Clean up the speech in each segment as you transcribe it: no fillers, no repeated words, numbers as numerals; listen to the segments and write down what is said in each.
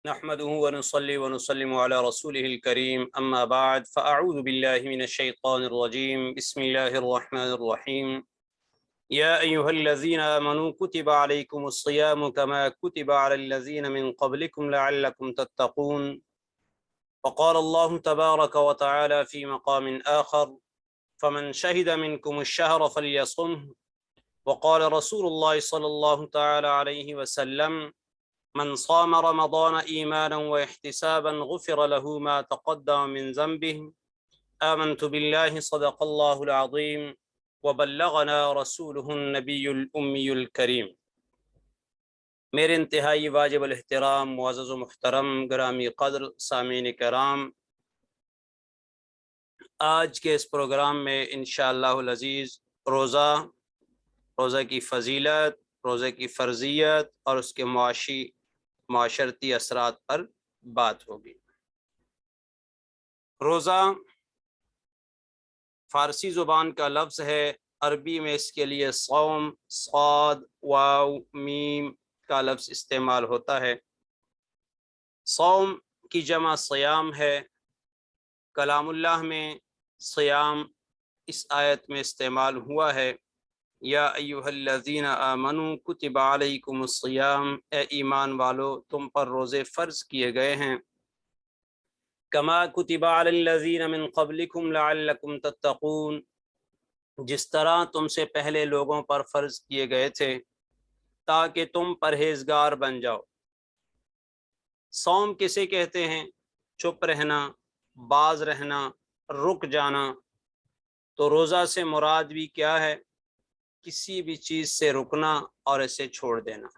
نحمده ونصلي ونسلم على رسوله الكريم أما بعد فأعوذ بالله من الشيطان الرجيم بسم الله الرحمن الرحيم يا أيها الذين آمنوا كتب عليكم الصيام كما كتب على الذين من قبلكم لعلكم تتقون وقال الله تبارك وتعالى في مقام آخر فمن شهد منكم الشهر فليصمه وقال رسول الله صلى الله تعالى عليه وسلم من صام رمضان ایمانا واحتسابا غفر له ما تقدم من ذنبه آمنت بالله صدق الله العظيم وبلغنا رسوله النبی الامی الکریم۔ میرے انتہائی واجب الاحترام معزز و محترم گرامی قدر سامعین کرام، آج کے اس پروگرام میں انشاءاللہ العزیز روزہ کی فضیلت، روزے کی فرضیت اور اس کے معاشرتی اثرات پر بات ہوگی۔ روزہ فارسی زبان کا لفظ ہے، عربی میں اس کے لیے صوم، صاد واو میم کا لفظ استعمال ہوتا ہے۔ صوم کی جمع صیام ہے۔ کلام اللہ میں صیام اس آیت میں استعمال ہوا ہے، یا ایھا الذین آمنوا کتب علیکم الصیام، اے ایمان والو تم پر روزے فرض کیے گئے ہیں، کما کتب علی الذین من قبلکم لعلکم تتقون، جس طرح تم سے پہلے لوگوں پر فرض کیے گئے تھے تاکہ تم پرہیزگار بن جاؤ۔ صوم کسے کہتے ہیں؟ چپ رہنا، باز رہنا، رک جانا۔ تو روزہ سے مراد بھی کیا ہے؟ کسی بھی چیز سے رکنا اور اسے چھوڑ دینا۔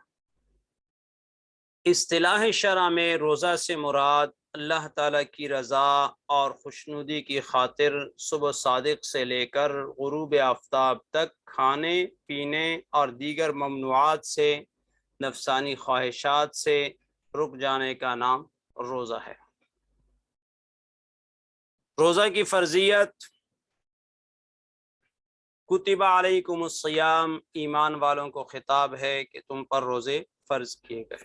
اصطلاح شرع میں روزہ سے مراد اللہ تعالیٰ کی رضا اور خوشنودی کی خاطر صبح صادق سے لے کر غروب آفتاب تک کھانے پینے اور دیگر ممنوعات سے، نفسانی خواہشات سے رک جانے کا نام روزہ ہے۔ روزہ کی فرضیت، کتب علیکم الصیام، ایمان والوں کو خطاب ہے کہ تم پر روزے فرض کیے گئے۔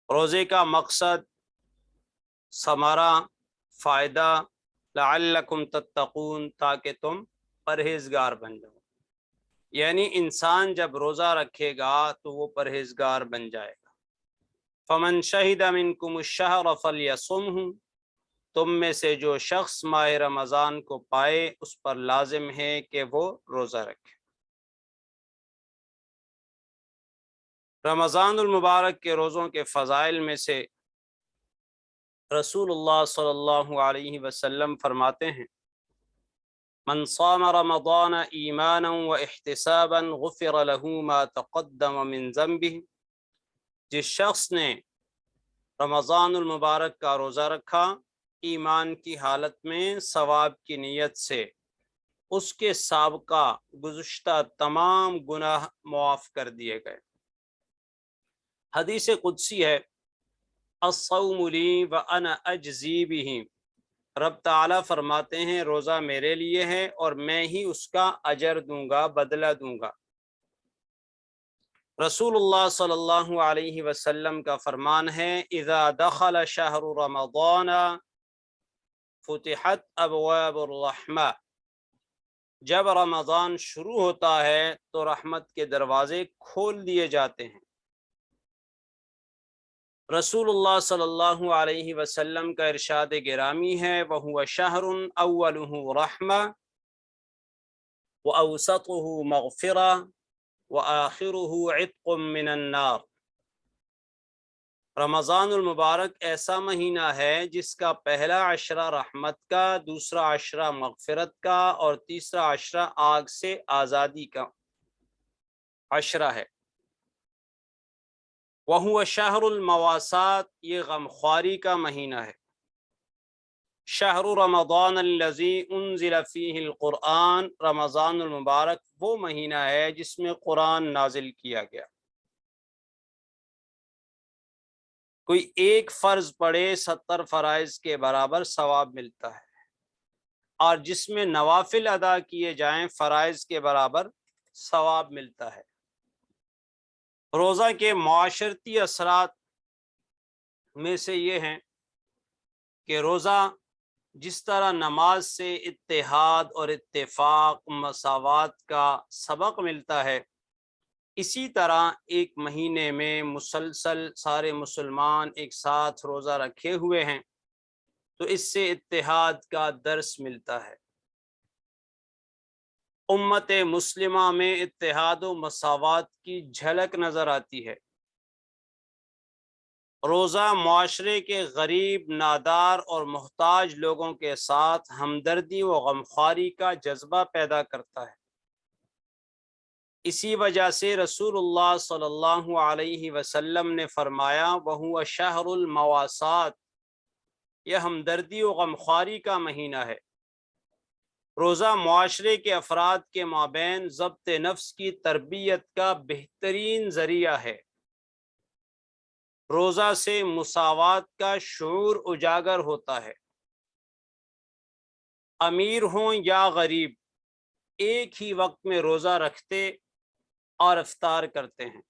روزے کا مقصد، ثمرہ، فائدہ، لعلکم تتقون، تاکہ تم پرہیزگار بن جاؤ۔ یعنی انسان جب روزہ رکھے گا تو وہ پرہیزگار بن جائے گا۔ فمن شہد منکم الشہر فلیصمہ، تم میں سے جو شخص ماہ رمضان کو پائے اس پر لازم ہے کہ وہ روزہ رکھے۔ رمضان المبارک کے روزوں کے فضائل میں سے رسول اللہ صلی اللہ علیہ وسلم فرماتے ہیں، من صام رمضان ایمانا واحتسابا غفر له ما تقدم من ذنبه، جس شخص نے رمضان المبارک کا روزہ رکھا ایمان کی حالت میں، ثواب کی نیت سے، اس کے سابقہ گزشتہ تمام گناہ معاف کر دیے گئے۔ حدیث قدسی ہے، الصوم لی وانا اجزی بہ، رب تعالیٰ فرماتے ہیں روزہ میرے لیے ہے اور میں ہی اس کا اجر دوں گا، بدلہ دوں گا۔ رسول اللہ صلی اللہ علیہ وسلم کا فرمان ہے، اذا دخل شہر رمضان فتحت ابواب الرحمہ، جب رمضان شروع ہوتا ہے تو رحمت کے دروازے کھول دیے جاتے ہیں۔ رسول اللہ صلی اللہ علیہ وسلم کا ارشاد گرامی ہے، وَهُوَ شَهْرٌ أَوَّلُهُ رَحْمَةٌ وَأَوْسَطُهُ مَغْفِرَةٌ وَآخِرُهُ عِتْقٌ مِّنَ النَّارِ، رمضان المبارک ایسا مہینہ ہے جس کا پہلا عشرہ رحمت کا، دوسرا عشرہ مغفرت کا اور تیسرا عشرہ آگ سے آزادی کا عشرہ ہے۔ وَهُوَ شَهْرُ الْمَوَاسَاةِ، یہ غمخواری کا مہینہ ہے۔ شہر رمضان الذی انزل فیہ القرآن، رمضان المبارک وہ مہینہ ہے جس میں قرآن نازل کیا گیا۔ کوئی ایک فرض پڑھے 70 فرائض کے برابر ثواب ملتا ہے، اور جس میں نوافل ادا کیے جائیں فرائض کے برابر ثواب ملتا ہے۔ روزہ کے معاشرتی اثرات میں سے یہ ہیں کہ روزہ جس طرح نماز سے اتحاد اور اتفاق مساوات کا سبق ملتا ہے، اسی طرح ایک مہینے میں مسلسل سارے مسلمان ایک ساتھ روزہ رکھے ہوئے ہیں تو اس سے اتحاد کا درس ملتا ہے۔ امت مسلمہ میں اتحاد و مساوات کی جھلک نظر آتی ہے۔ روزہ معاشرے کے غریب، نادار اور محتاج لوگوں کے ساتھ ہمدردی و غمخواری کا جذبہ پیدا کرتا ہے۔ اسی وجہ سے رسول اللہ صلی اللہ علیہ وسلم نے فرمایا وَهُوَ شَهْرُ الْمَوَاسَات، یہ ہمدردی و غمخواری کا مہینہ ہے۔ روزہ معاشرے کے افراد کے مابین ضبط نفس کی تربیت کا بہترین ذریعہ ہے۔ روزہ سے مساوات کا شعور اجاگر ہوتا ہے۔ امیر ہوں یا غریب ایک ہی وقت میں روزہ رکھتے اور افطار کرتے ہیں۔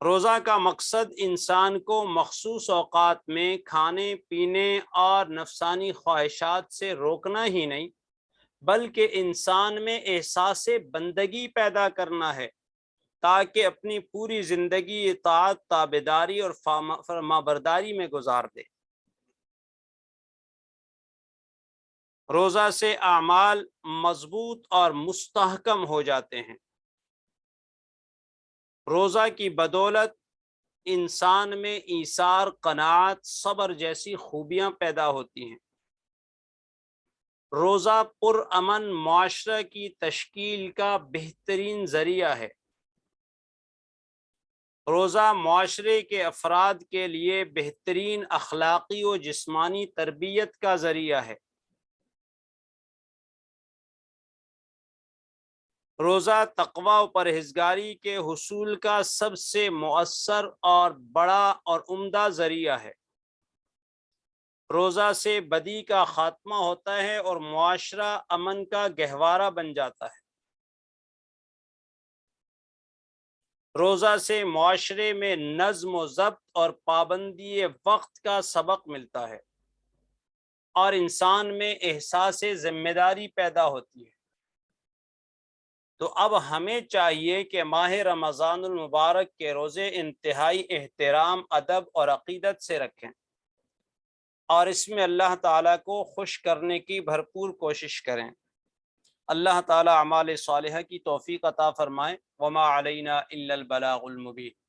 روزہ کا مقصد انسان کو مخصوص اوقات میں کھانے پینے اور نفسانی خواہشات سے روکنا ہی نہیں، بلکہ انسان میں احساس بندگی پیدا کرنا ہے تاکہ اپنی پوری زندگی اطاعت، تابعداری اور فرمانبرداری میں گزار دے۔ روزہ سے اعمال مضبوط اور مستحکم ہو جاتے ہیں۔ روزہ کی بدولت انسان میں ایثار، قناعت، صبر جیسی خوبیاں پیدا ہوتی ہیں۔ روزہ پرامن معاشرہ کی تشکیل کا بہترین ذریعہ ہے۔ روزہ معاشرے کے افراد کے لیے بہترین اخلاقی و جسمانی تربیت کا ذریعہ ہے۔ روزہ تقوی و پرہیزگاری کے حصول کا سب سے مؤثر اور بڑا اور عمدہ ذریعہ ہے۔ روزہ سے بدی کا خاتمہ ہوتا ہے اور معاشرہ امن کا گہوارہ بن جاتا ہے۔ روزہ سے معاشرے میں نظم و ضبط اور پابندی وقت کا سبق ملتا ہے اور انسان میں احساس ذمہ داری پیدا ہوتی ہے۔ تو اب ہمیں چاہیے کہ ماہ رمضان المبارک کے روزے انتہائی احترام، ادب اور عقیدت سے رکھیں اور اس میں اللہ تعالیٰ کو خوش کرنے کی بھرپور کوشش کریں۔ اللہ تعالیٰ اعمال صالحہ کی توفیق عطا فرمائے۔ وما علینا الا البلاغ المبین۔